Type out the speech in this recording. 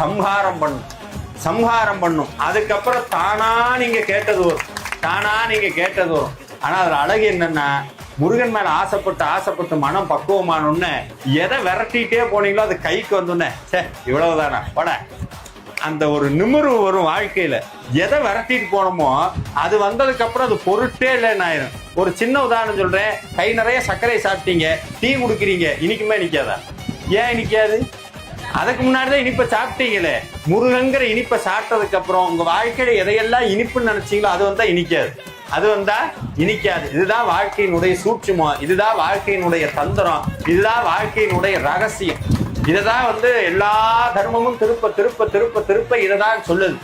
சம்ஹாரம் பண்ணும், சம்ஹாரம் பண்ணும். அதுக்கப்புறம் தானா நீங்க கேட்டது வரும். ஆனா அதுல அழகு என்னன்னா, முருகன் மேல ஆசைப்பட்டு மனம் பக்குவமானோன்னு எதை விரட்டிட்டே போனீங்களோ அது கைக்கு வந்தோன்னே சே இவ்வளவுதானா பட அந்த ஒரு நிமிர்வு வரும். வாழ்க்கையில எதை விரட்டிட்டு போனோமோ அது வந்ததுக்கு அப்புறம் அது பொருட்டே இல்லைன்னு ஆயிரும். ஒரு சின்ன உதாரணம் சொல்றேன். கை நிறைய சர்க்கரை சாப்பிட்டீங்க, டீ குடுக்குறீங்க, இனிக்குமே இனிக்காதா? ஏன் இனிக்காது? அதுக்கு முன்னாடிதான் இனிப்பை சாப்பிட்டீங்களே. முருகங்கிற இனிப்பை சாப்பிட்டதுக்கு அப்புறம் உங்க வாழ்க்கையில எதையெல்லாம் இனிப்புன்னு நினைச்சீங்களோ அது வந்தா இனிக்காது, இதுதான் வாழ்க்கையினுடைய சூட்சுமம், இதுதான் வாழ்க்கையினுடைய தந்திரம், இதுதான் வாழ்க்கையினுடைய ரகசியம். இததான் எல்லா தர்மமும் திருப்ப திருப்ப திருப்ப திருப்ப இததான் சொல்லுது.